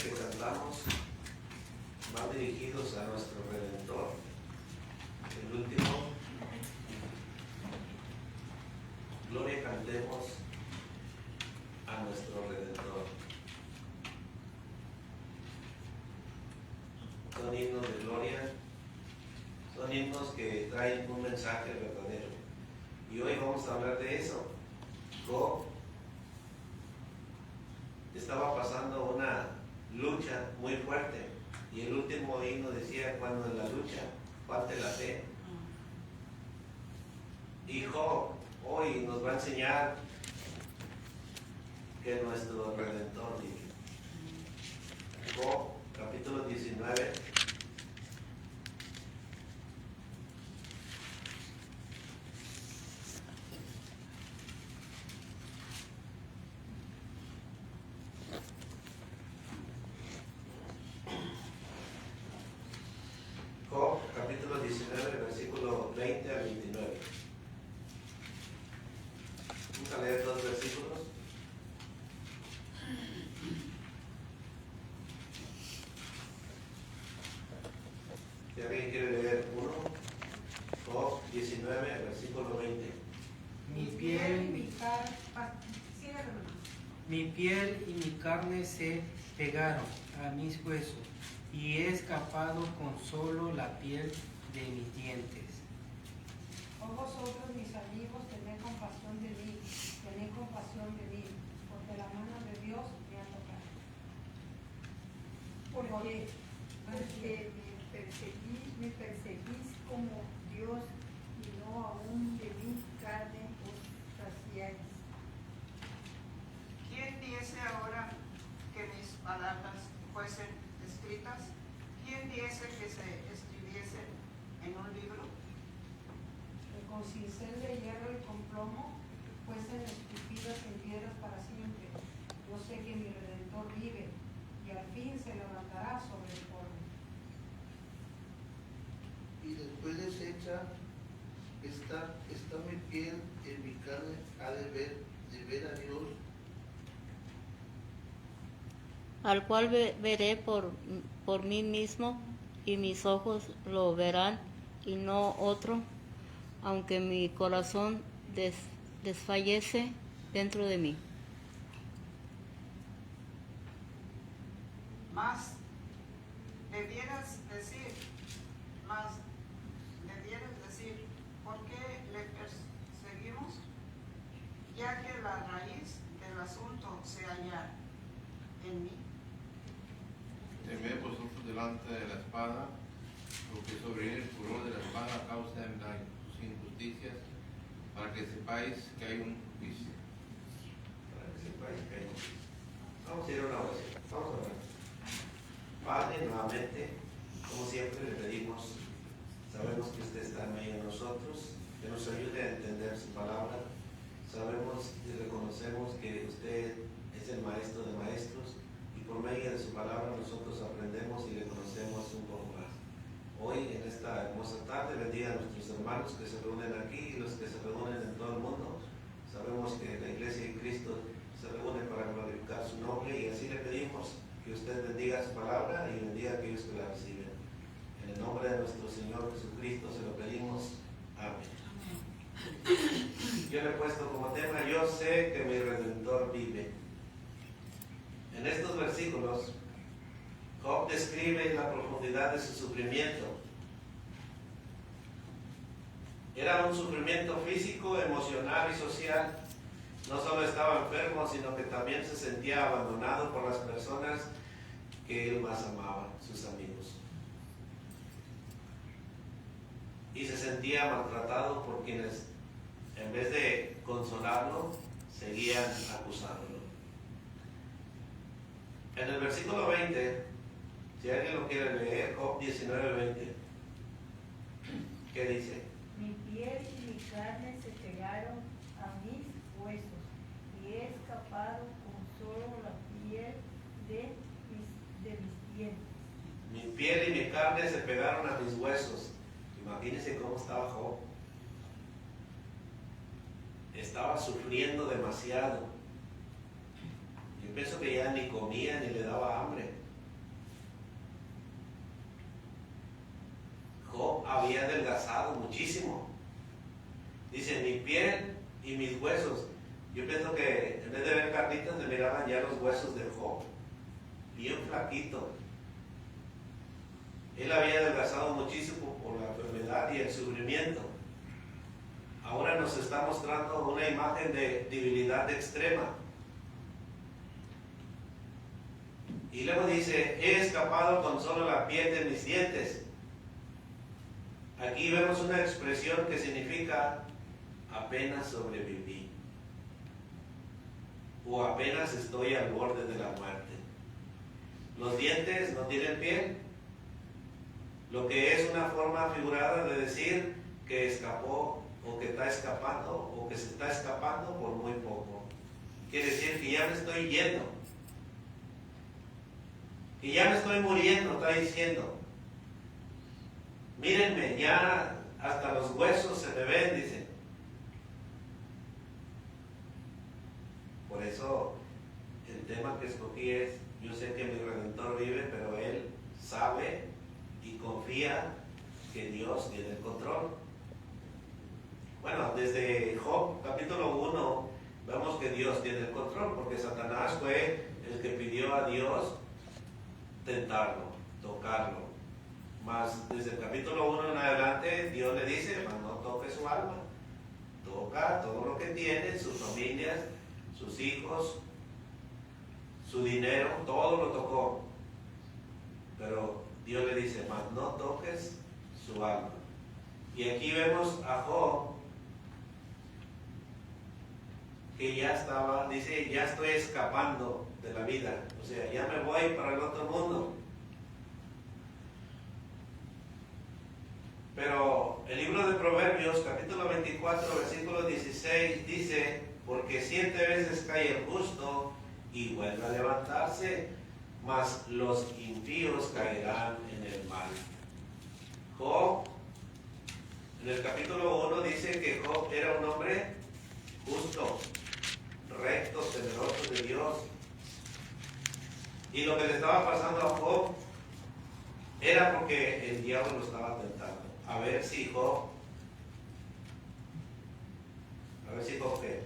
que cantamos van dirigidos a nuestro Redentor. El último, gloria cantemos a nuestro Redentor. Son himnos de gloria, son himnos que traen un mensaje verdadero. Y hoy vamos a hablar de eso. Job estaba pasando una lucha muy fuerte y el último himno decía: cuando en la lucha falte la fe. Y Job hoy nos va a enseñar que nuestro Redentor vive. Job capítulo 19. Job capítulo 19, versículo 20 al 29. Vamos a leer dos versículos. Si alguien quiere leer uno, Job 19, versículo 20. Mi piel y mi carne se pegaron a mis huesos, y he escapado con solo la piel de mis dientes. Oh vosotros, mis amigos, tened compasión de mí, porque la mano de Dios me ha tocado. Porque me perseguís como Dios, y no aún de mi carne os saciáis. ¿Quién diese ahora que mis palabras fuesen escritas? ¿Quién diese que se escribiesen en un libro? Que con cincel de hierro y con plomo fuesen esculpidas en piedras para siempre. Yo sé que mi Redentor vive, y al fin se levantará sobre el polvo. Y después deshecha está mi piel, en mi carne ha de ver a Dios, al cual veré por mí mismo, y mis ojos lo verán, y no otro, aunque mi corazón desfallece dentro de mí. Mas debieras decir, ¿por qué le perseguimos? Ya que la raíz del asunto se halla en mí. Temed vosotros delante de la espada, porque sobre el furor de la espada causa sus injusticias, para que sepáis que hay un juicio. Para que sepáis que hay un juicio. Vamos a ir a una oración. Vamos a orar. Padre, nuevamente, como siempre le pedimos, sabemos que usted está en medio de nosotros, que nos ayude a entender su palabra. Sabemos y reconocemos que usted es el maestro de maestros, y por medio de su palabra nosotros aprendemos y le conocemos un poco más. Hoy, en esta hermosa tarde, bendiga a nuestros hermanos que se reúnen aquí y los que se reúnen en todo el mundo. Sabemos que la Iglesia de Cristo se reúne para glorificar su nombre, y así le pedimos que usted bendiga su palabra y bendiga a aquellos que la reciben. En el nombre de nuestro Señor Jesucristo se lo pedimos. Amén. Yo le he puesto como tema: yo sé que mi Redentor vive. En estos versículos, Job describe la profundidad de su sufrimiento. Era un sufrimiento físico, emocional y social. No solo estaba enfermo, sino que también se sentía abandonado por las personas que él más amaba, sus amigos. Y se sentía maltratado por quienes, en vez de consolarlo, seguían acusándolo. En el versículo 20, si alguien lo quiere leer, Job 19:20, ¿qué dice? Mi piel y mi carne se pegaron a mis huesos, y he escapado con solo la piel de mis dientes. Mi piel y mi carne se pegaron a mis huesos. Imagínense cómo estaba Job. Estaba sufriendo demasiado. Yo pienso que ya ni comía ni le daba hambre. había adelgazado muchísimo. Dice, mi piel y mis huesos. Yo pienso que en vez de ver carnitas, se miraban ya los huesos de Job. Bien flaquito. Él había adelgazado muchísimo por la enfermedad y el sufrimiento. Ahora nos está mostrando una imagen de debilidad extrema. Y luego dice, he escapado con solo la piel de mis dientes. Aquí vemos una expresión que significa apenas sobreviví. O apenas estoy al borde de la muerte. Los dientes no tienen piel. Lo que es una forma figurada de decir que escapó o que está escapando o que se está escapando por muy poco. Quiere decir que ya me estoy yendo. Que ya me estoy muriendo, está diciendo. Mírenme, ya hasta los huesos se me ven, dice. Por eso el tema que escogí es, yo sé que mi Redentor vive, pero Él sabe y confía que Dios tiene el control. Bueno, desde Job capítulo 1 vemos que Dios tiene el control, porque Satanás fue el que pidió a Dios tentarlo, tocarlo. Mas desde el capítulo 1 en adelante Dios le dice, mas no toque su alma, toca todo lo que tiene, sus familias, sus hijos, su dinero, todo lo tocó. Pero Dios le dice, mas no toques su alma. Y aquí vemos a Job que ya estaba, dice, ya estoy escapando de la vida, o sea, ya me voy para el otro mundo. Pero el libro de Proverbios, capítulo 24, versículo 16, dice, porque 7 veces cae el justo y vuelve a levantarse, mas los impíos caerán en el mal. Job, en el capítulo 1 dice que Job era un hombre justo, recto, temeroso de Dios. Y lo que le estaba pasando a Job era porque el diablo lo estaba tentando. A ver si Job ¿qué?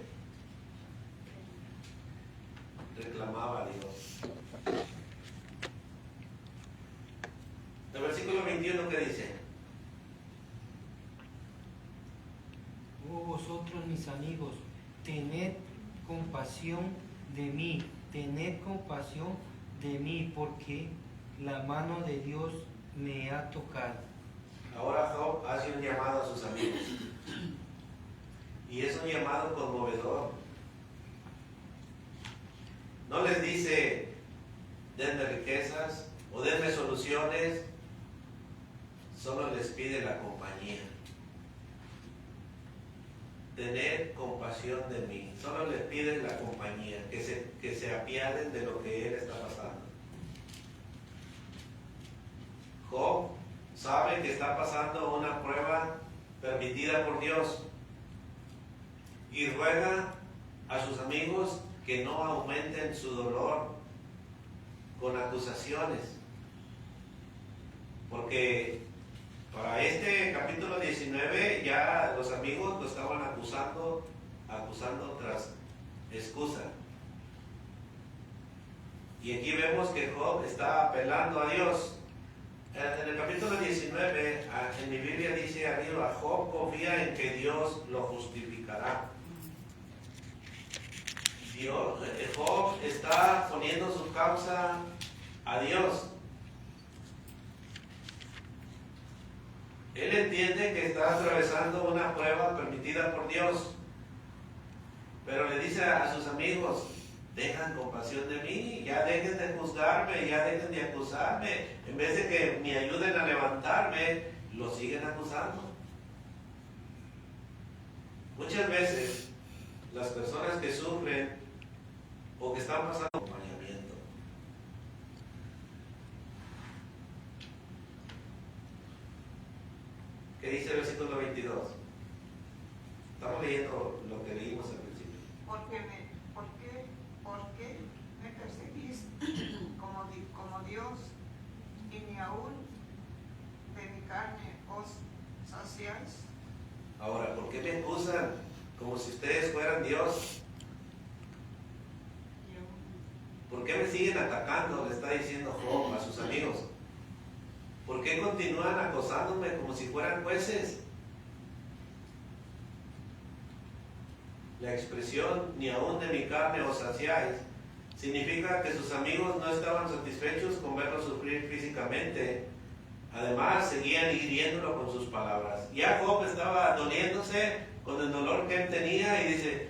Reclamaba a Dios. El versículo 21, ¿qué dice? Oh vosotros mis amigos, tened compasión de mí, tened compasión de mí, porque la mano de Dios me ha tocado. Ahora Job hace un llamado a sus amigos. Y es un llamado conmovedor. No les dice, denme riquezas o denme soluciones. Solo les pide la compañía. Tener compasión de mí. Solo les pide la compañía, que se apiaden de lo que él está pasando. Job sabe que está pasando una prueba permitida por Dios y ruega a sus amigos que no aumenten su dolor con acusaciones, porque para este capítulo 19 ya los amigos lo estaban acusando tras excusa. Y aquí vemos que Job está apelando a Dios. En el capítulo 19, en mi Biblia dice arriba, Job confía en que Dios lo justificará. Job está poniendo su causa a Dios. Él entiende que está atravesando una prueba permitida por Dios, pero le dice a sus amigos, tengan compasión de mí, ya dejen de juzgarme, ya dejen de acusarme. En vez de que me ayuden a levantarme, lo siguen acusando. Muchas veces las personas que sufren o que están pasando acompañamiento. ¿Qué dice el versículo 22? Estamos leyendo lo que leímos al principio. ¿Por qué me perseguís como Dios, y ni aún de mi carne os Ahora, ¿por qué me acusan como si ustedes fueran Dios? ¿Por qué me siguen atacando? Le está diciendo Job a sus amigos. ¿Por qué continúan acosándome como si fueran jueces? La expresión ni aún de mi carne os saciáis significa que sus amigos no estaban satisfechos con verlo sufrir físicamente. Además, seguían hiriéndolo con sus palabras. Ya Job estaba doliéndose con el dolor que él tenía y dice,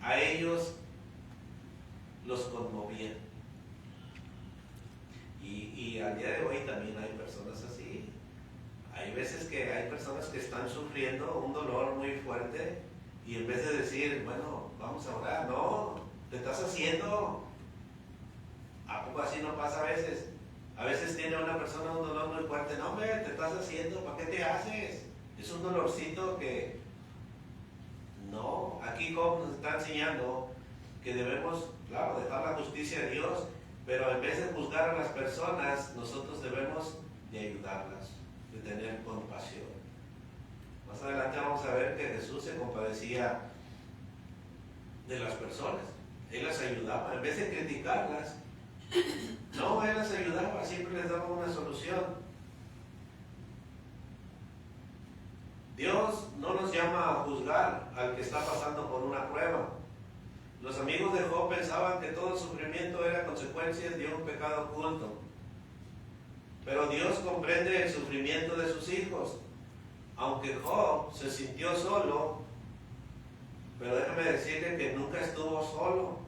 a ellos los conmovían. Y al día de hoy también hay personas así. Hay veces que hay personas que están sufriendo un dolor muy fuerte y en vez de decir, bueno, vamos a orar, no, te estás haciendo. ¿A poco así no pasa a veces? A veces tiene una persona un dolor muy fuerte, no, hombre, te estás haciendo, ¿para qué te haces? Es un dolorcito que... No, aquí Job nos está enseñando que debemos, claro, dejar la justicia a Dios, pero en vez de juzgar a las personas, nosotros debemos de ayudarlas, de tener compasión. Más adelante vamos a ver que Jesús se compadecía de las personas. Él las ayudaba, en vez de criticarlas. No, Él las ayudaba, siempre les daba una solución. Dios no nos llama a juzgar al que está pasando por una prueba. Los amigos de Job pensaban que todo sufrimiento era consecuencia de un pecado oculto. Pero Dios comprende el sufrimiento de sus hijos. Aunque Job se sintió solo, pero déjame decirle que nunca estuvo solo.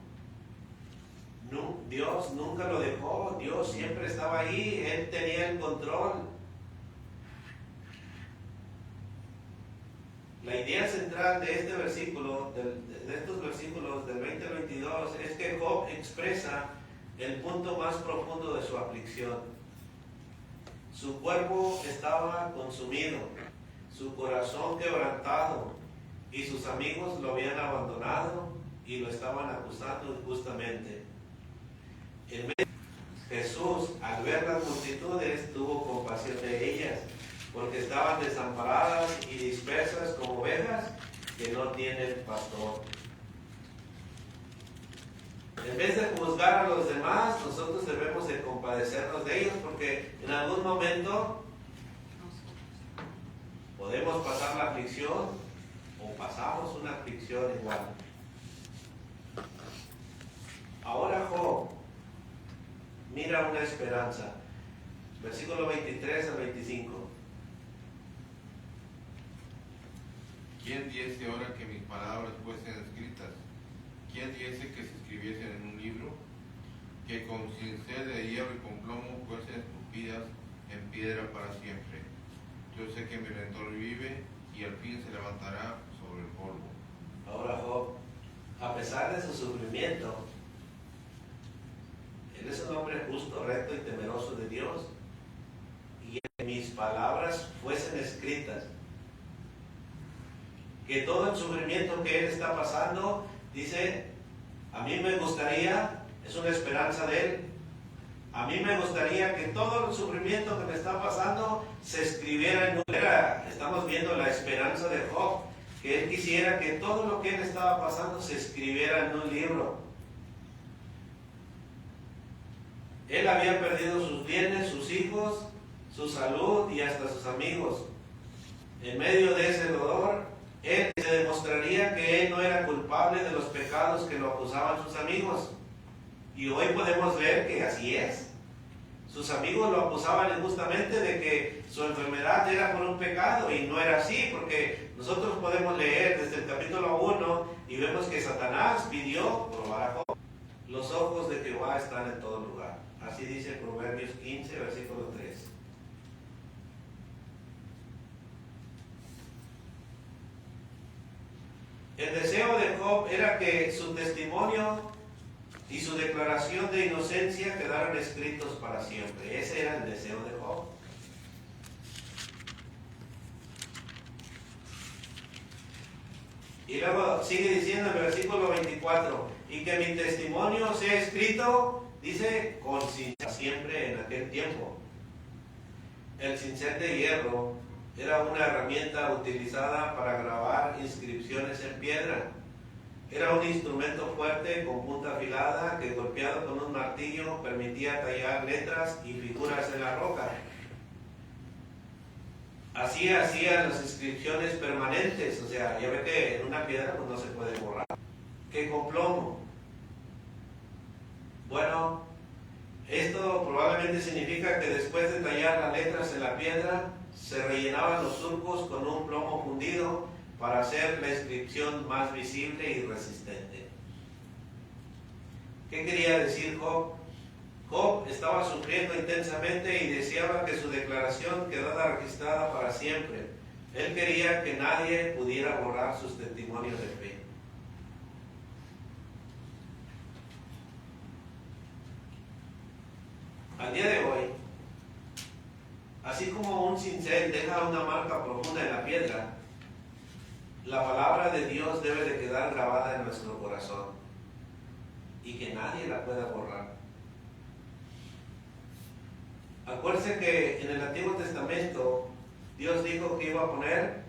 No, Dios nunca lo dejó, Dios siempre estaba ahí, Él tenía el control. La idea central de este versículo, de estos versículos del 20 al 22, es que Job expresa el punto más profundo de su aflicción. Su cuerpo estaba consumido, su corazón quebrantado, y sus amigos lo habían abandonado y lo estaban acusando injustamente. Jesús, al ver las multitudes, tuvo compasión de ellas, porque estaban desamparadas y dispersas como ovejas que no tienen pastor. En vez de juzgar a los demás, nosotros debemos de compadecernos de ellos, porque en algún momento podemos pasar la aflicción o pasamos una aflicción igual. Ahora Job mira una esperanza. Versículo 23 al 25. ¿Quién diese ahora que mis palabras fuesen escritas? ¿Quién diese que se escribiesen en un libro? Que con cincel de hierro y con plomo fuesen esculpidas en piedra para siempre. Yo sé que mi Redentor vive y al fin se levantará sobre el polvo. Ahora Job, a pesar de su sufrimiento, él es un hombre justo, recto y temeroso de Dios. Y que mis palabras fuesen escritas. Que todo el sufrimiento que él está pasando, dice, a mí me gustaría, es una esperanza de él, a mí me gustaría que todo el sufrimiento que me está pasando se escribiera en un libro. Estamos viendo la esperanza de Job, que él quisiera que todo lo que él estaba pasando se escribiera en un libro. Él había perdido sus bienes, sus hijos, su salud y hasta sus amigos. En medio de ese dolor, él se demostraría que él no era culpable de los pecados que lo acusaban sus amigos. Y hoy podemos ver que así es. Sus amigos lo acusaban injustamente de que su enfermedad era por un pecado, y no era así, porque nosotros podemos leer desde el capítulo 1 y vemos que Satanás pidió probar a Job. Los ojos de Jehová están en todo lugar. Así dice Proverbios 15, versículo 3. El deseo de Job era que su testimonio y su declaración de inocencia quedaran escritos para siempre. Ese era el deseo de Job. Y luego sigue diciendo en el versículo 24, y que mi testimonio sea escrito, dice, con cincel siempre en aquel tiempo. El cincel de hierro era una herramienta utilizada para grabar inscripciones en piedra. Era un instrumento fuerte con punta afilada que, golpeado con un martillo, permitía tallar letras y figuras en la roca. Así hacían las inscripciones permanentes, o sea, ya ve que en una piedra pues no se puede borrar. ¿Qué con plomo? Bueno, esto probablemente significa que después de tallar las letras en la piedra, se rellenaban los surcos con un plomo fundido para hacer la inscripción más visible y resistente. ¿Qué quería decir Job? Job estaba sufriendo intensamente y deseaba que su declaración quedara registrada para siempre. Él quería que nadie pudiera borrar sus testimonios de fe. Al día de hoy, así como un cincel deja una marca profunda en la piedra, la palabra de Dios debe de quedar grabada en nuestro corazón y que nadie la pueda borrar. Acuérdense que en el Antiguo Testamento Dios dijo que iba a poner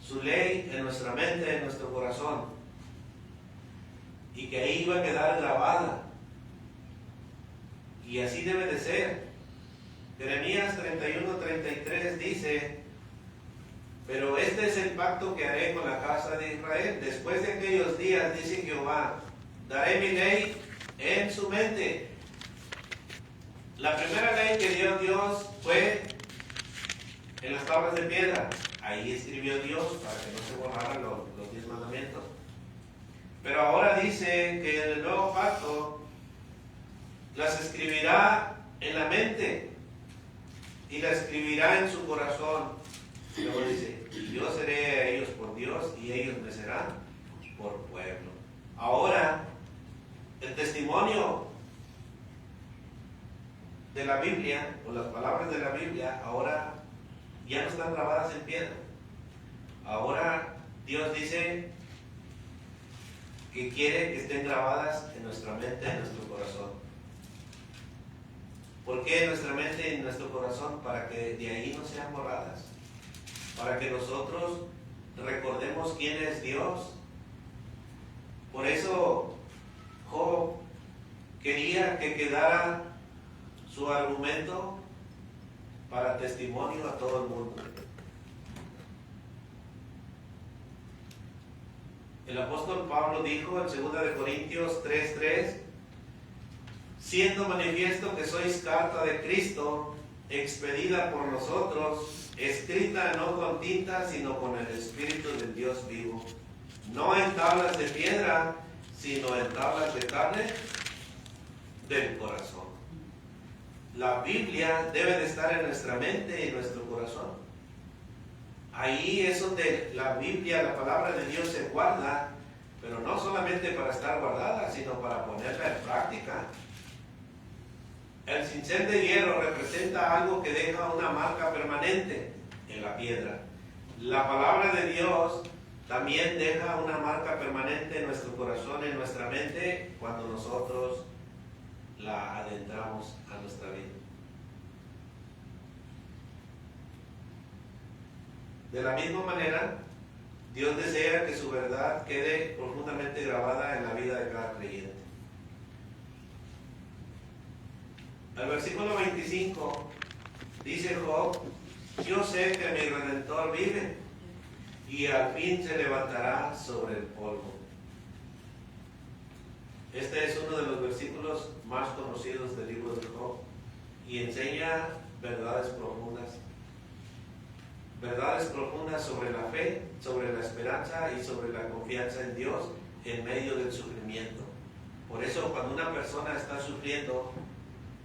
su ley en nuestra mente, en nuestro corazón, y que ahí iba a quedar grabada. Y así debe de ser. Jeremías 31:33 dice: pero este es el pacto que haré con la casa de Israel. Después de aquellos días, dice Jehová, daré mi ley en su mente. La primera ley que dio Dios fue en las tablas de piedra. Ahí escribió Dios para que no se borraran los 10 mandamientos. Pero ahora dice que en el nuevo pacto las escribirá en la mente y las escribirá en su corazón. Luego dice: yo seré a ellos por Dios y ellos me serán por pueblo. Ahora, el testimonio de la Biblia, o las palabras de la Biblia, ahora ya no están grabadas en piedra. Ahora Dios dice que quiere que estén grabadas en nuestra mente, en nuestro corazón. ¿Por qué en nuestra mente y en nuestro corazón? Para que de ahí no sean borradas. Para que nosotros recordemos quién es Dios. Por eso Job quería que quedara su argumento para testimonio a todo el mundo. El apóstol Pablo dijo en 2 Corintios 3:3: siendo manifiesto que sois carta de Cristo, expedida por nosotros, escrita no con tinta, sino con el Espíritu del Dios vivo, no en tablas de piedra, sino en tablas de carne del corazón. La Biblia debe de estar en nuestra mente y en nuestro corazón. Ahí es donde la Biblia, la palabra de Dios, se guarda, pero no solamente para estar guardada, sino para ponerla en práctica. El cincel de hierro representa algo que deja una marca permanente en la piedra. La palabra de Dios también deja una marca permanente en nuestro corazón, en nuestra mente, cuando nosotros la adentramos a nuestra vida. De la misma manera, Dios desea que su verdad quede profundamente grabada en la vida de cada creyente. Al versículo 25 dice Job: yo sé que mi Redentor vive y al fin se levantará sobre el polvo. Este es uno de los versículos más conocidos del libro de Job y enseña verdades profundas sobre la fe, sobre la esperanza y sobre la confianza en Dios en medio del sufrimiento. Por eso cuando una persona está sufriendo,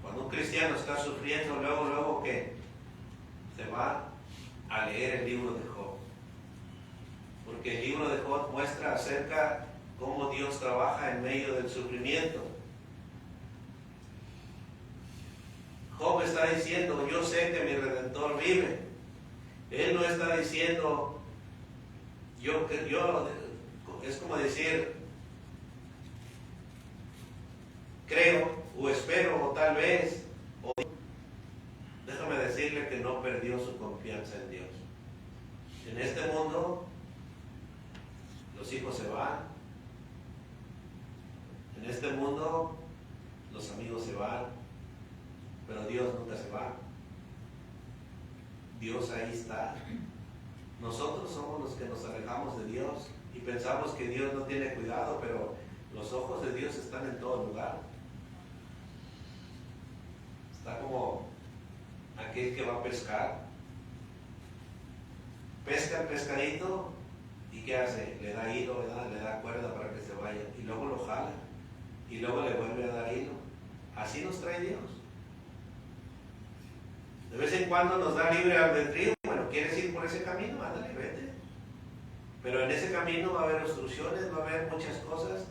cuando un cristiano está sufriendo, luego que se va a leer el libro de Job, porque el libro de Job muestra acerca cómo Dios trabaja en medio del sufrimiento. Job está diciendo: yo sé que mi Redentor vive. Él no está diciendo yo, es como decir creo o espero o tal vez. Déjame decirle que no perdió su confianza en Dios. En este mundo, los hijos se van. En este mundo, los amigos se van. Pero Dios nunca se va. Dios ahí está. Nosotros somos los que nos alejamos de Dios y pensamos que Dios no tiene cuidado, pero los ojos de Dios están en todo lugar. Está como aquel que va a pescar. Pesca el pescadito y ¿qué hace? Le da hilo, ¿verdad? Le da cuerda para que se vaya y luego lo jala y luego le vuelve a dar hilo. Así nos trae Dios. De vez en cuando nos da libre albedrío. Bueno, ¿quieres ir por ese camino? Ándale, vete. Pero en ese camino va a haber obstrucciones, va a haber muchas cosas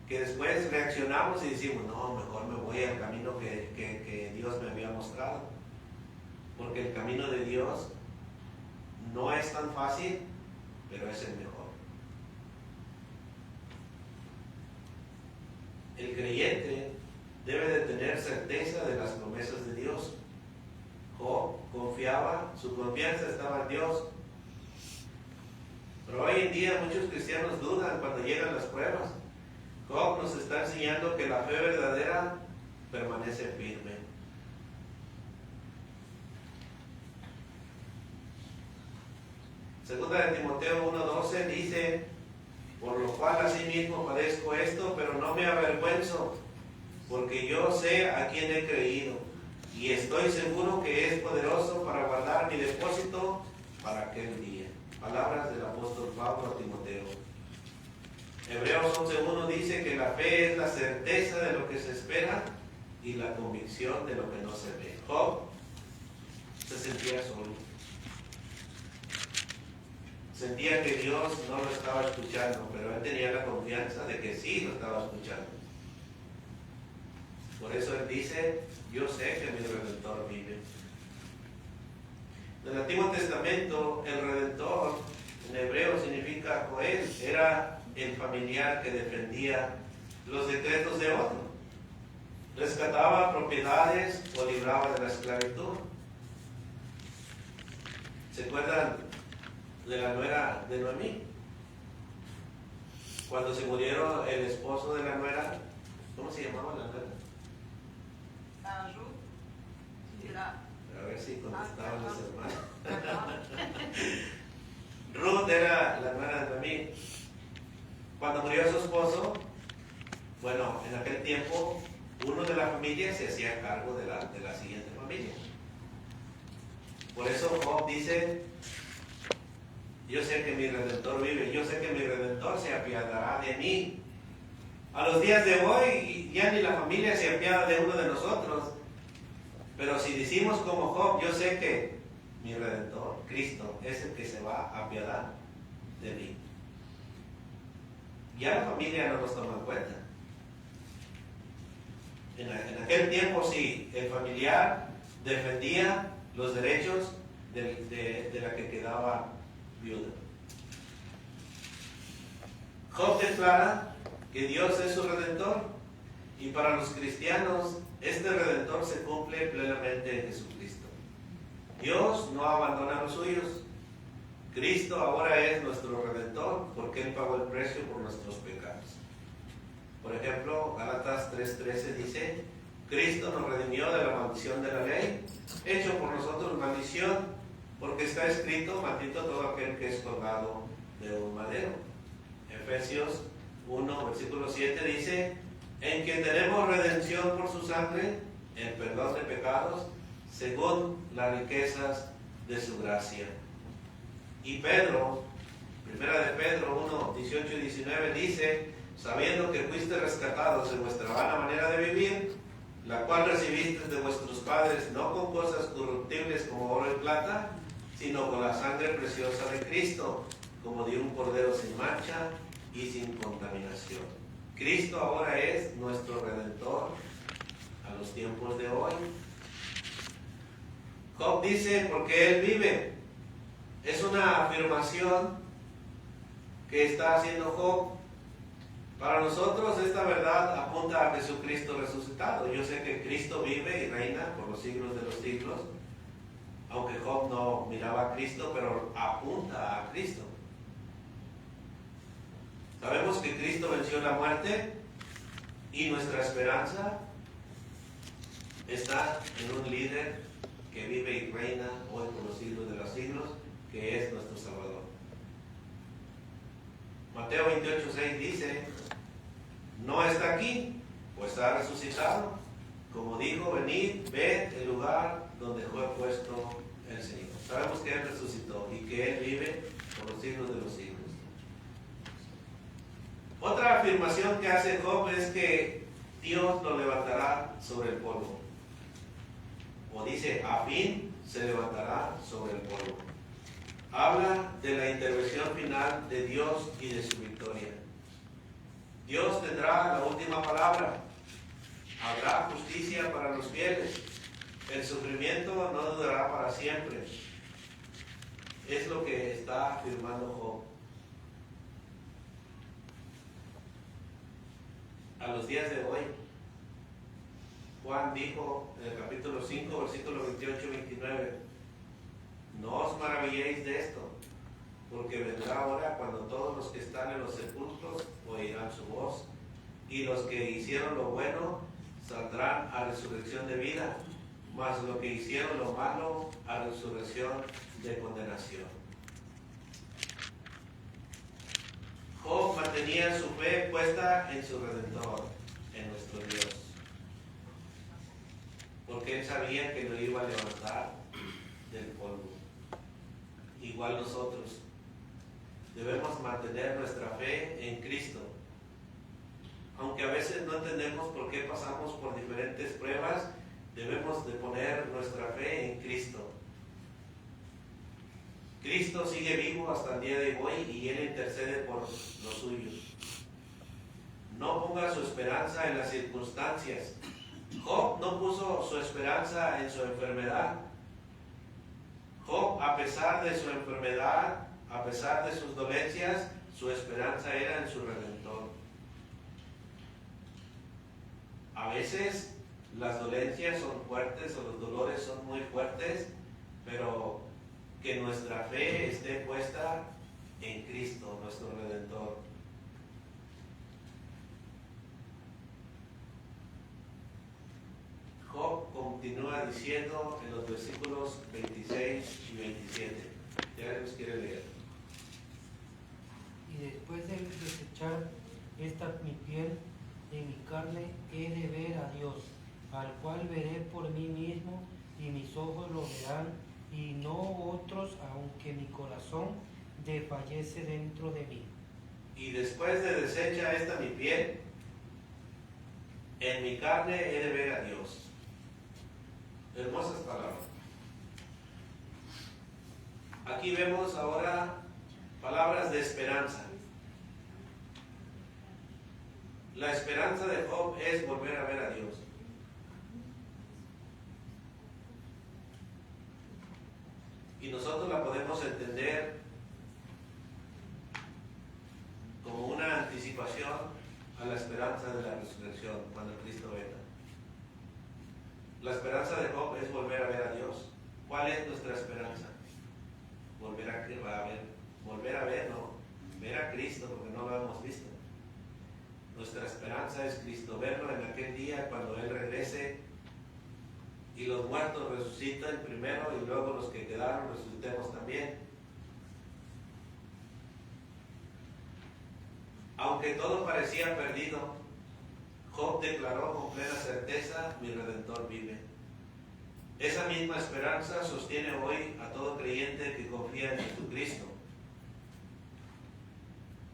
que después reaccionamos y decimos, no, mejor me voy al camino que Dios me había mostrado. Porque el camino de Dios no es tan fácil, pero es el mejor. El creyente debe de tener certeza de las promesas de Dios. Job confiaba, su confianza estaba en Dios. Pero hoy en día muchos cristianos dudan cuando llegan las pruebas. Job nos está enseñando que la fe verdadera permanece firme. Segunda de Timoteo 1:12 dice, por lo cual asimismo padezco esto, pero no me avergüenzo, porque yo sé a quién he creído, y estoy seguro que es poderoso para guardar mi depósito para aquel día. Palabras del apóstol Pablo a Timoteo. Hebreos 11:1 dice que la fe es la certeza de lo que se espera y la convicción de lo que no se ve. Job se sentía solo. Sentía que Dios no lo estaba escuchando, pero él tenía la confianza de que sí lo estaba escuchando. Por eso él dice, yo sé que mi Redentor vive. En el Antiguo Testamento, el Redentor en hebreo significa Joel, era el familiar que defendía los decretos de otro, rescataba propiedades o libraba de la esclavitud. ¿Se acuerdan de la nuera de Noemí? Cuando se murieron el esposo de la nuera, ¿cómo se llamaba la nuera? Ruth. A ver si contestaban los hermanos. Ruth era la nuera de Noemí. Cuando murió su esposo, bueno, en aquel tiempo, uno de la familia se hacía cargo de la siguiente familia. Por eso Job dice, yo sé que mi Redentor vive, yo sé que mi Redentor se apiadará de mí. A los días de hoy ya ni la familia se apiada de uno de nosotros. Pero si decimos como Job, yo sé que mi Redentor, Cristo, es el que se va a apiadar de mí. Ya la familia no nos toma en cuenta. En aquel tiempo sí, el familiar defendía los derechos de la que quedaba viuda. Job declara que Dios es su Redentor y para los cristianos este Redentor se cumple plenamente en Jesucristo. Dios no abandona a los suyos. Cristo ahora es nuestro Redentor porque Él pagó el precio por nuestros pecados. Por ejemplo, Gálatas 3:13 dice, Cristo nos redimió de la maldición de la ley, hecho por nosotros maldición, porque está escrito, maldito todo aquel que es colgado de un madero. Efesios 1, versículo 7 dice, en quien tenemos redención por su sangre, el perdón de pecados, según las riquezas de su gracia. Y Pedro, primera de Pedro 1, 18 y 19 dice, sabiendo que fuiste rescatados de vuestra vana manera de vivir, la cual recibiste de vuestros padres, no con cosas corruptibles como oro y plata, sino con la sangre preciosa de Cristo, como de un cordero sin mancha y sin contaminación. Cristo ahora es nuestro Redentor a los tiempos de hoy. Job dice, porque Él vive. Es una afirmación que está haciendo Job. Para nosotros esta verdad apunta a Jesucristo resucitado. Yo sé que Cristo vive y reina por los siglos de los siglos. aunque Job no miraba a Cristo, pero apunta a Cristo. Sabemos que Cristo venció la muerte y nuestra esperanza está en un líder que vive y reina hoy por los siglos de los siglos, que es nuestro Salvador. Mateo 28:6 dice, no está aquí, pues ha resucitado. Como dijo, venid, ved el lugar donde fue puesto el Señor. Sabemos que Él resucitó y que Él vive por los siglos de los siglos. Otra afirmación que hace Job es que Dios lo levantará sobre el polvo. O dice, a fin se levantará sobre el polvo. Habla de la intervención final de Dios y de su victoria. Dios tendrá la última palabra. Habrá justicia para los fieles. El sufrimiento no durará para siempre. Es lo que está afirmando Job. A los días de hoy, Juan dijo en el capítulo 5, versículos 28 y 29, no os maravilléis de esto, porque vendrá hora cuando todos los que están en los sepulcros oirán su voz, y los que hicieron lo bueno saldrán a resurrección de vida, mas los que hicieron lo malo a resurrección de condenación. Job mantenía su fe puesta en su Redentor, en nuestro Dios, porque él sabía que lo iba a levantar del polvo. Igual nosotros debemos mantener nuestra fe en Cristo, aunque a veces no entendemos por qué pasamos por diferentes pruebas. Debemos de poner nuestra fe en Cristo. Cristo sigue vivo hasta el día de hoy y Él intercede por los suyos. No ponga su esperanza en las circunstancias. Job no puso su esperanza en su enfermedad. Job, a pesar de su enfermedad, a pesar de sus dolencias, su esperanza era en su Redentor. A veces las dolencias son fuertes o los dolores son muy fuertes, pero que nuestra fe esté puesta en Cristo, nuestro Redentor. Job continúa diciendo en los versículos 26 y 27. Ya los quiere leer. Y después de desechar esta mi piel, en mi carne he de ver a Dios, al cual veré por mí mismo, y mis ojos lo verán, y no otros, aunque mi corazón desfallece dentro de mí. Y después de desechar esta mi piel, en mi carne he de ver a Dios. Hermosas palabras. Aquí vemos ahora palabras de esperanza. La esperanza de Job es volver a ver a Dios. Y nosotros la podemos entender como una anticipación a la esperanza de la resurrección cuando Cristo venga. La esperanza de Job es volver a ver a Dios. ¿Cuál es nuestra esperanza? Volver a ver, no, ver a Cristo, porque no lo hemos visto. Nuestra esperanza es Cristo, verlo en aquel día cuando Él regrese y los muertos resucitan primero y luego los que quedaron resucitemos también. Aunque todo parecía perdido, Job declaró con plena certeza, mi Redentor vive. Esa misma esperanza sostiene hoy a todo creyente que confía en Jesucristo.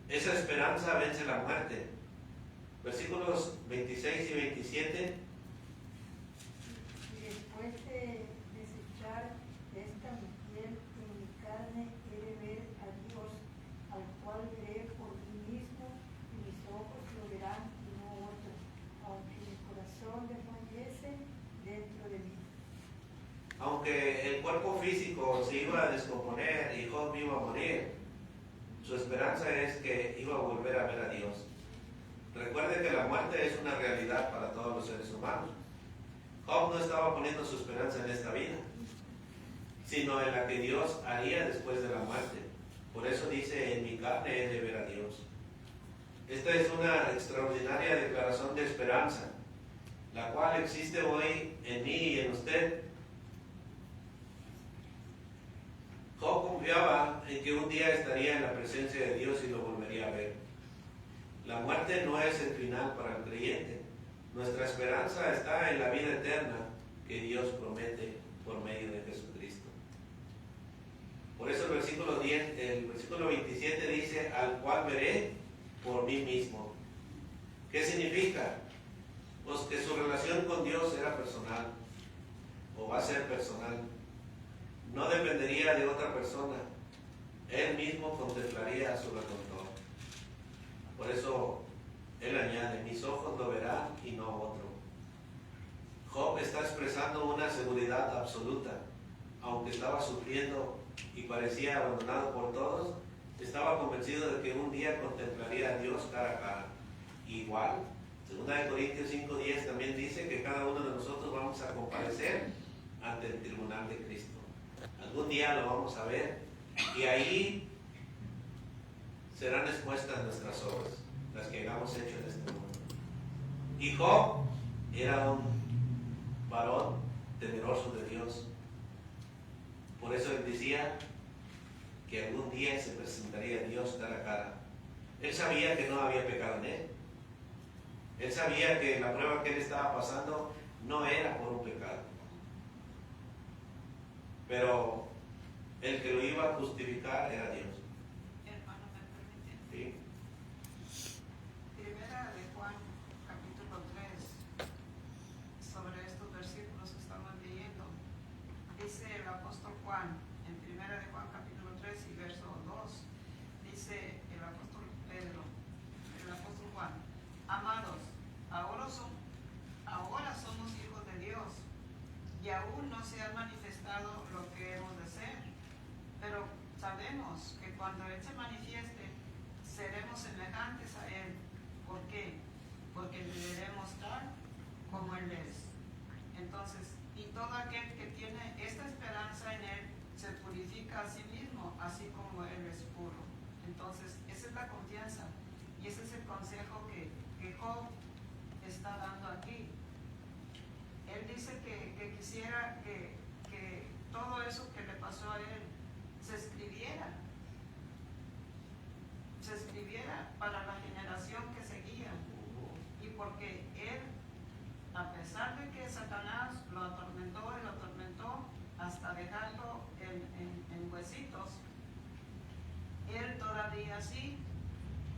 Esa esperanza vence la muerte. Versículos 26 y 27. Y después de desechar esta mi piel, en mi carne he de ver a Dios, al cual veré por mí mismo, y mis ojos lo verán y no otro, aunque mi corazón desfallece dentro de mí. Aunque el cuerpo físico se iba a descomponer y Job iba a morir, su esperanza es que iba a volver a ver a Dios. Recuerde que la muerte es una realidad para todos los seres humanos. Job no estaba poniendo su esperanza en esta vida. sino en la que Dios haría después de la muerte. Por eso dice, en mi carne he de ver a Dios. Esta es una extraordinaria declaración de esperanza, la cual existe hoy en mí y en usted. Job confiaba en que un día estaría en la presencia de Dios y lo volvería a ver. La muerte no es el final para el creyente. Nuestra esperanza está en la vida eterna que Dios promete por medio de Jesucristo. Por eso el versículo 27 dice, al cual veré por mí mismo. ¿Qué significa? Pues que su relación con Dios era personal, o va a ser personal. No dependería de otra persona. Él mismo contemplaría a su Redentor. Por eso él añade, mis ojos lo verán y no otro. Job está expresando una seguridad absoluta. Aunque estaba sufriendo y parecía abandonado por todos, estaba convencido de que un día contemplaría a Dios cara a cara. Igual, 2 Corintios 5:10 también dice que cada uno de nosotros vamos a comparecer ante el tribunal de Cristo. Algún día lo vamos a ver y ahí serán expuestas nuestras obras, las que hayamos hecho en este mundo. Y Job era un varón temeroso de Dios. Por eso él decía que algún día se presentaría a Dios cara a cara. Él sabía que no había pecado en él. Él sabía que la prueba que él estaba pasando no era por un pecado. Pero el que lo iba a justificar era Dios. Hermano, ¿me permite? ¿Sí? Primera de Juan, capítulo 3, sobre estos versículos que estamos leyendo, dice el apóstol Juan, en primera de Juan, capítulo 3 y verso 2, dice el apóstol Pedro, el apóstol Juan, amados, ahora somos hijos de Dios, y aún no se ha manifestado lo que hemos de ser, pero sabemos que cuando Él se manifieste, seremos semejantes a Él. ¿Por qué? Porque le veremos tal como Él es. Entonces, y todo aquel que tiene esta esperanza en Él, se purifica a sí mismo, así como Él es puro. Entonces, esa es la confianza, y ese es el consejo que Job está dando aquí. Él dice que quisiera que todo eso que le pasó a él se escribiera para la generación que seguía. Y porque él, a pesar de que Satanás lo atormentó hasta dejarlo en huesitos, él todavía sí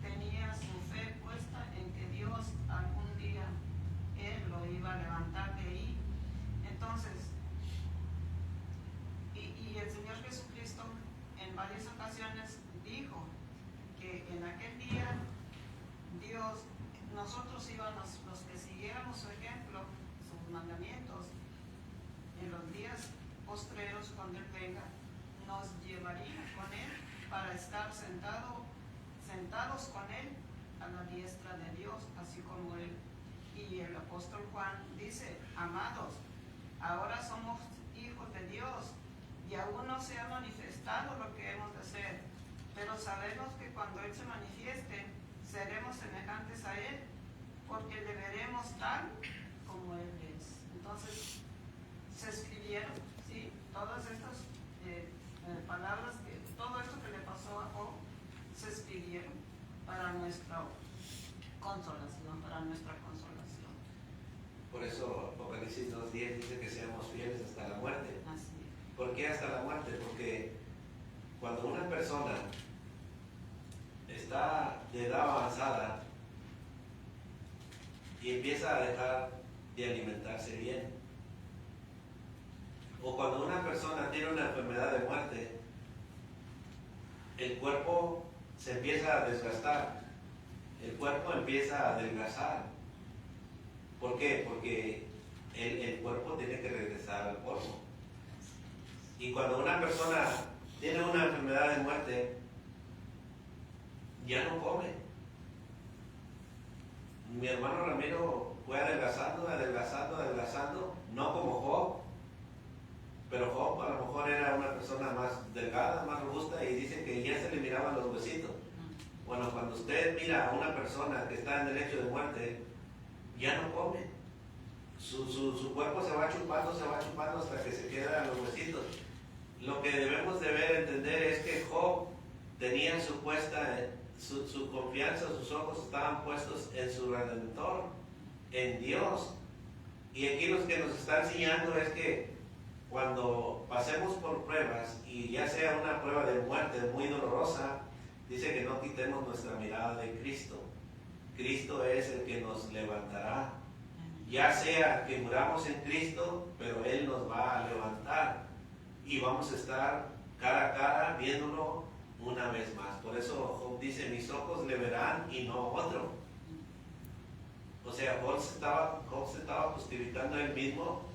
tenía su fe puesta en que Dios algún día él lo iba a levantar de ahí. Entonces, y el Señor Jesucristo en varias ocasiones dijo que en aquel día Dios, nosotros íbamos, los que siguiéramos su ejemplo, sus mandamientos, en los días postreros cuando Él venga, nos llevaría con Él para estar sentados con Él a la diestra de Dios, así como Él. Y el apóstol Juan dice, amados, ahora somos hijos de Dios y aún no se ha manifestado lo que hemos de ser, pero sabemos que cuando Él se manifieste, seremos semejantes a Él, porque le veremos tal como Él es. Entonces, se escribieron, ¿sí? Todas estas palabras, todo esto que le pasó a Job, se escribieron para nuestra consolación, Por eso Apocalipsis 2:10 dice que seamos fieles hasta la muerte. Así es. ¿Por qué hasta la muerte? Porque cuando una persona está de edad avanzada y empieza a dejar de alimentarse bien, o cuando una persona tiene una enfermedad de muerte, el cuerpo se empieza a desgastar, el cuerpo empieza a adelgazar. ¿Por qué? Porque el cuerpo tiene que regresar al polvo. Y cuando una persona tiene una enfermedad de muerte, ya no come. Mi hermano Ramiro fue adelgazando, no como Job, Pero Job a lo mejor era una persona más delgada, más robusta, y dice que ya se le miraban los huesitos. Bueno, cuando usted mira a una persona que está en el lecho de muerte, ya no come. Su cuerpo se va chupando hasta que se quedan los huesitos. Lo que debemos de ver, entender, es que Job tenía su confianza, sus ojos estaban puestos en su Redentor, en Dios. Y aquí lo que nos está enseñando es que cuando pasemos por pruebas, y ya sea una prueba de muerte muy dolorosa, dice que no quitemos nuestra mirada de Cristo. Cristo es el que nos levantará. Ya sea que muramos en Cristo, pero Él nos va a levantar. Y vamos a estar cara a cara viéndolo una vez más. Por eso Job dice, mis ojos le verán y no otro. O sea, Job se estaba justificando a él mismo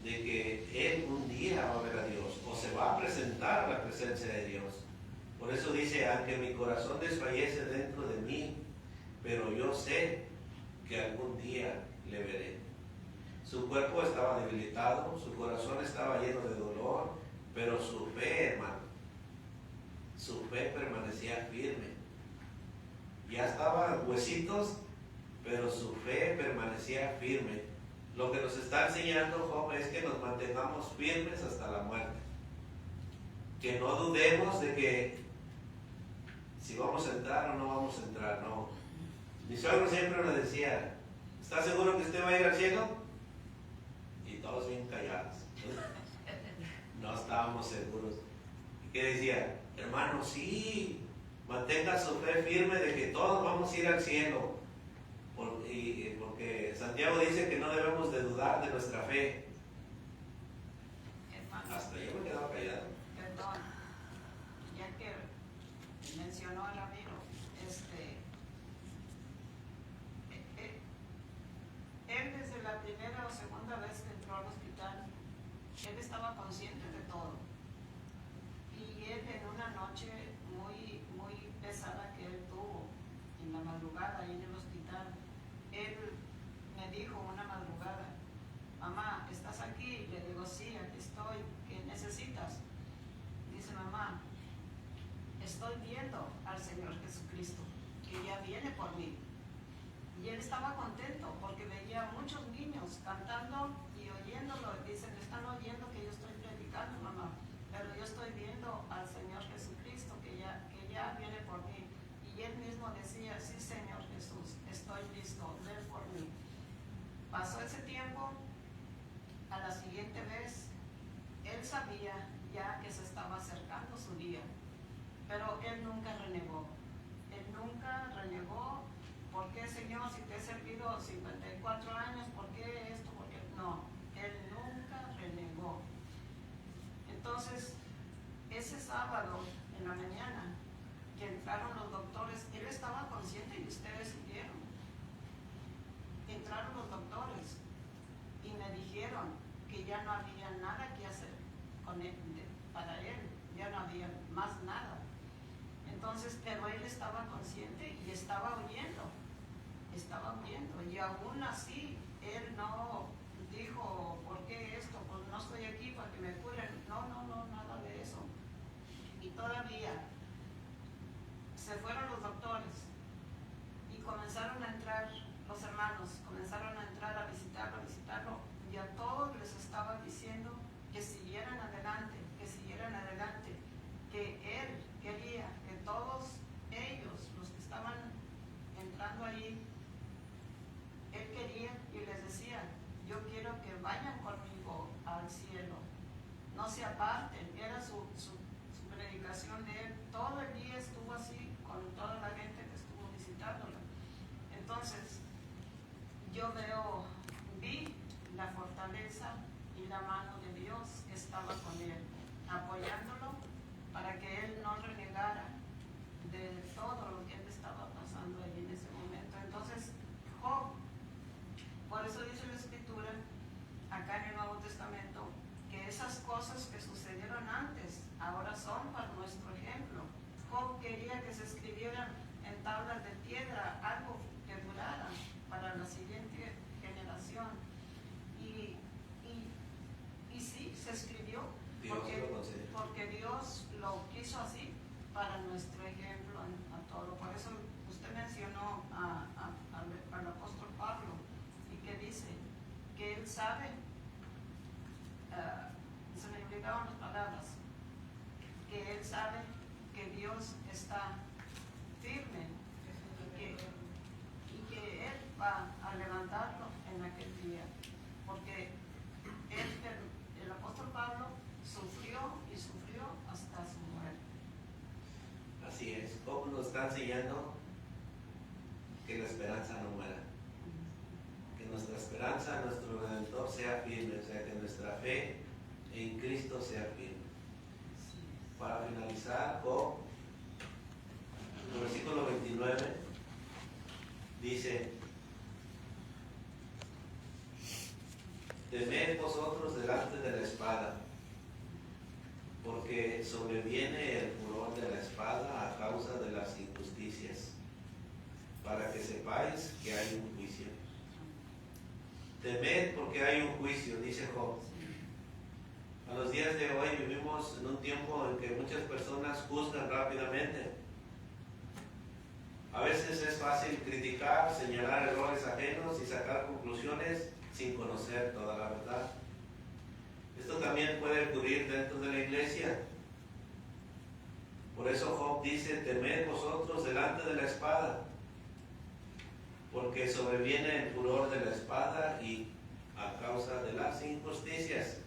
de que él un día va a ver a Dios o se va a presentar a la presencia de Dios. Por eso dice, aunque mi corazón desfallece dentro de mí, pero yo sé que algún día le veré. Su cuerpo estaba debilitado, su corazón estaba lleno de dolor, pero su fe, hermano, su fe permanecía firme. Ya estaban huesitos, pero su fe permanecía firme. Lo que nos está enseñando Job es que nos mantengamos firmes hasta la muerte. Que no dudemos de que si vamos a entrar o no vamos a entrar, no. Mi suegro siempre nos decía, ¿está seguro que usted va a ir al cielo? Y todos bien callados. No estábamos seguros. ¿Y qué decía? Hermano, sí, mantenga su fe firme de que todos vamos a ir al cielo. Porque Santiago dice que no debemos de dudar de nuestra fe. Hermano, Hasta yo me he quedado callado. perdón, ya que mencionó el amigo, él desde la primera o segunda vez que entró al hospital, él estaba consciente de todo. Y él en una noche muy pesada que él tuvo, en la madrugada ahí en el hospital, él me dijo una madrugada, mamá, ¿estás aquí? Le digo, sí, aquí estoy. ¿Qué necesitas? Dice, mamá, estoy viendo al Señor Jesucristo, que ya viene por mí. Y él estaba contento porque veía a muchos niños cantando y oyéndolo. Dicen, están oyendo que yo estoy predicando, mamá, pero yo estoy viendo al Señor Jesucristo que ya viene por mí. Y él mismo decía, sí, Señor Jesús, estoy listo, ven por mí. Pasó ese tiempo, a la siguiente vez, él sabía ya que se estaba acercando su día, pero él nunca renegó. Él nunca renegó. ¿Por qué, Señor, si te he servido 54 años, por qué esto? ¿Por qué? No, él nunca renegó. Entonces, ese sábado en la mañana que entraron los doctores, él estaba consciente y ustedes vieron. Entraron los doctores y me dijeron que ya no había nada que hacer con él, para él, ya no había más nada. Entonces, pero él estaba consciente y estaba huyendo, y aún así, él no dijo, ¿por qué esto? Pues no estoy aquí para que me curen. No, nada de eso. Y todavía se fueron los doctores y comenzaron a entrar los hermanos, comenzaron a entrar a visitarlo, y a todos les estaba diciendo que siguieran adelante, que él quería que todos ellos, los que estaban entrando ahí, él quería y les decía, yo quiero que vayan conmigo al cielo, no se aparten. Era su predicación de él. Todo el día estuvo así con toda la gente que estuvo visitándola. Entonces, yo vi la fortaleza y la mano de Dios que estaba con él, apoyándolo para que él no renegara de todo lo que él estaba pasando ahí en ese momento. Entonces, Job, por eso dice la Escritura, acá en el Nuevo Testamento, que esas cosas que sucedieron antes, ahora son para nuestro ejemplo. Job quería que se escribieran en tablas de piedra algo que durara para la siguiente generación. Y sí, se escribió, Dios lo concede. Porque Dios lo quiso así para nuestro ejemplo a todo. Por eso usted mencionó al apóstol Pablo y que dice que él sabe, se me olvidaron las palabras, que él sabe que Dios está firme y que él va a levantarlo en aquel día, porque el apóstol Pablo sufrió y sufrió hasta su muerte. Así es, Job nos está enseñando que la esperanza no muera, que nuestra esperanza, nuestro Redentor sea firme, o sea, que nuestra fe en Cristo sea firme. Para finalizar, Job, el versículo 29 dice: temed vosotros delante de la espada, porque sobreviene el furor de la espada a causa de las injusticias, para que sepáis que hay un juicio. Temed porque hay un juicio, dice Job. A los días de hoy vivimos en un tiempo en que muchas personas juzgan rápidamente. A veces es fácil criticar, señalar errores ajenos y sacar conclusiones sin conocer toda la verdad. Esto también puede ocurrir dentro de la iglesia. Por eso Job dice: temed vosotros delante de la espada, porque sobreviene el furor de la espada y a causa de las injusticias.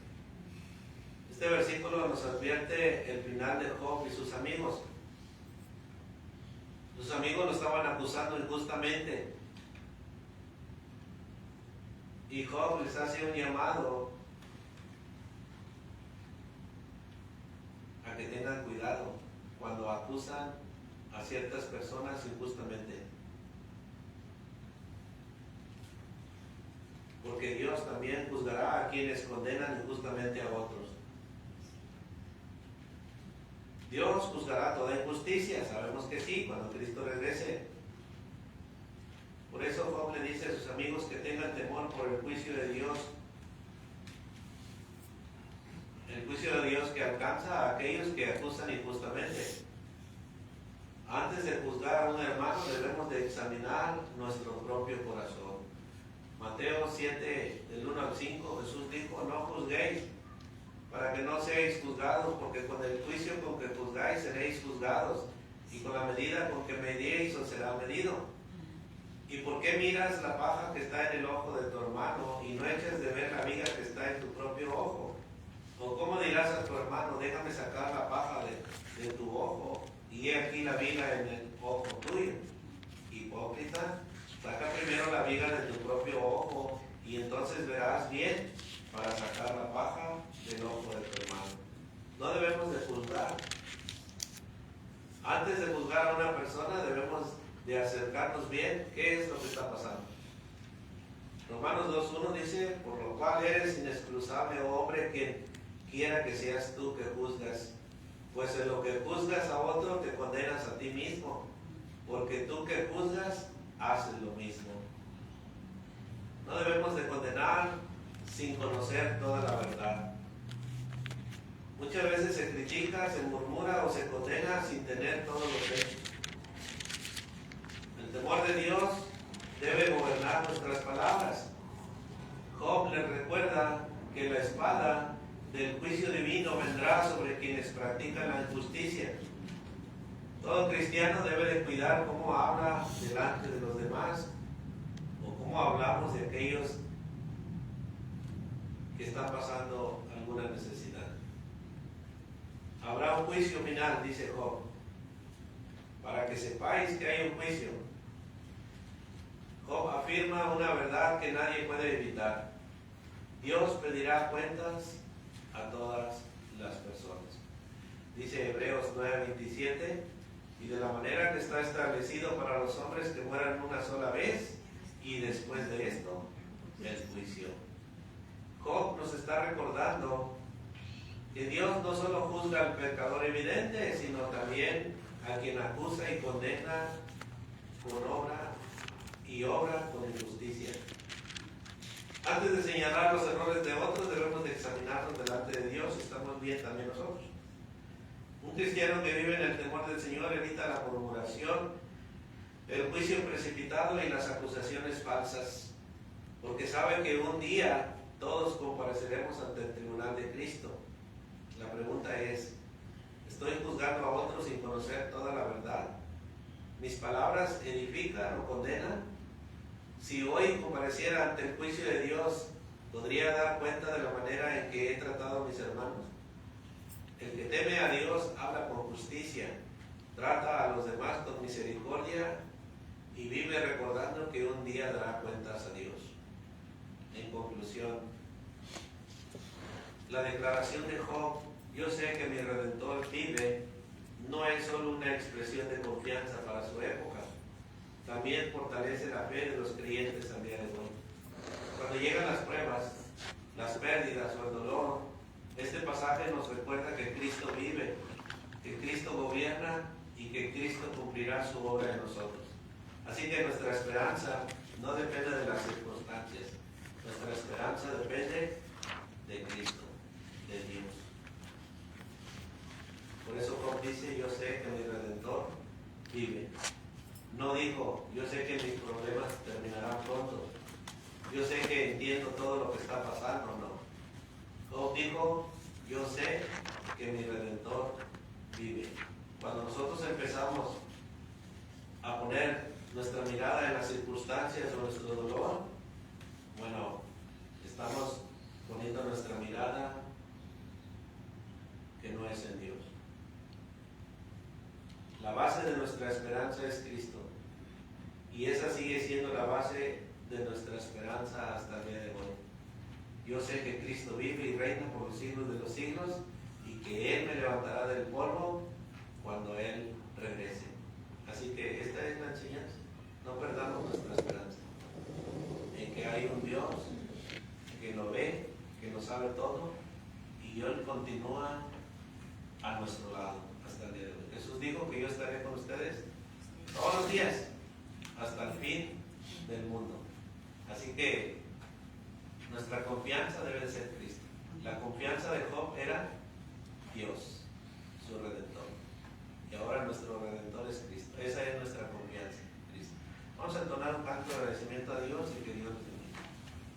Este versículo nos advierte el final de Job y sus amigos. Sus amigos lo estaban acusando injustamente. Y Job les hace un llamado a que tengan cuidado cuando acusan a ciertas personas injustamente. Porque Dios también juzgará a quienes condenan injustamente a otros. Dios juzgará toda injusticia, sabemos que sí, cuando Cristo regrese. Por eso Job le dice a sus amigos que tengan temor por el juicio de Dios. El juicio de Dios que alcanza a aquellos que acusan injustamente. Antes de juzgar a un hermano debemos de examinar nuestro propio corazón. Mateo 7, del 1 al 5, Jesús dijo: no juzguéis, para que no seáis juzgados, porque con el juicio con que juzgáis seréis juzgados, y con la medida con que medieis os será medido. ¿Y por qué miras la paja que está en el ojo de tu hermano y no echas de ver la viga que está en tu propio ojo? ¿O cómo dirás a tu hermano: déjame sacar la paja de tu ojo, y he aquí la viga en el ojo tuyo? Hipócrita, saca primero la viga de tu propio ojo, y entonces verás bien para sacar la paja del ojo de tu hermano. No debemos de juzgar. Antes de juzgar a una persona debemos de acercarnos bien qué es lo que está pasando. Romanos 2.1 dice: por lo cual eres inexcusable, oh hombre, quien quiera que seas tú que juzgas, pues en lo que juzgas a otro te condenas a ti mismo, porque tú que juzgas haces lo mismo. No debemos de condenar sin conocer toda la verdad. Muchas veces se critica, se murmura o se condena sin tener todos los hechos. El temor de Dios debe gobernar nuestras palabras. Job les recuerda que la espada del juicio divino vendrá sobre quienes practican la injusticia. Todo cristiano debe de cuidar cómo habla delante de los demás o cómo hablamos de aquellos que están pasando alguna necesidad. Habrá un juicio final, dice Job, para que sepáis que hay un juicio. Job afirma una verdad que nadie puede evitar: Dios pedirá cuentas a todas las personas. Dice Hebreos 9:27: y de la manera que está establecido para los hombres que mueran una sola vez, y después de esto, el juicio. Job nos está recordando que Dios no solo juzga al pecador evidente, sino también a quien acusa y condena con obra y obra con injusticia. Antes de señalar los errores de otros, debemos de examinarnos delante de Dios si estamos bien también nosotros. Un cristiano que vive en el temor del Señor evita la murmuración, el juicio precipitado y las acusaciones falsas, porque sabe que un día todos compareceremos ante el tribunal de Cristo. La pregunta es, ¿estoy juzgando a otros sin conocer toda la verdad? ¿Mis palabras edifican o condenan? Si hoy compareciera ante el juicio de Dios, ¿podría dar cuenta de la manera en que he tratado a mis hermanos? El que teme a Dios habla con justicia, trata a los demás con misericordia y vive recordando que un día dará cuentas a Dios. En conclusión, la declaración de Job, yo sé que mi Redentor vive, no es solo una expresión de confianza para su época, también fortalece la fe de los creyentes al día de hoy. Cuando llegan las pruebas, las pérdidas o el dolor, este pasaje nos recuerda que Cristo vive, que Cristo gobierna y que Cristo cumplirá su obra en nosotros. Así que nuestra esperanza no depende de las circunstancias, nuestra esperanza depende de Cristo, de Dios. Por eso Job dice, yo sé que mi Redentor vive. No dijo, yo sé que mis problemas terminarán pronto, yo sé que entiendo todo lo que está pasando, no. Job dijo, yo sé que mi Redentor vive. Cuando nosotros empezamos a poner nuestra mirada en las circunstancias o nuestro dolor, bueno, estamos poniendo nuestra mirada que no es en Dios. La base de nuestra esperanza es Cristo, y esa sigue siendo la base de nuestra esperanza hasta el día de hoy. Yo sé que Cristo vive y reina por los siglos de los siglos y que Él me levantará del polvo cuando Él regrese. Así que esta es la enseñanza. No perdamos nuestra esperanza en que hay un Dios que lo ve, que lo sabe todo, y Él continúa a nuestro lado hasta el día de hoy. Jesús dijo que yo estaré con ustedes todos los días hasta el fin del mundo. Así que nuestra confianza debe ser Cristo. La confianza de Job era Dios, su Redentor. Y ahora nuestro Redentor es Cristo. Esa es nuestra confianza, Cristo. Vamos a entonar un canto de agradecimiento a Dios y que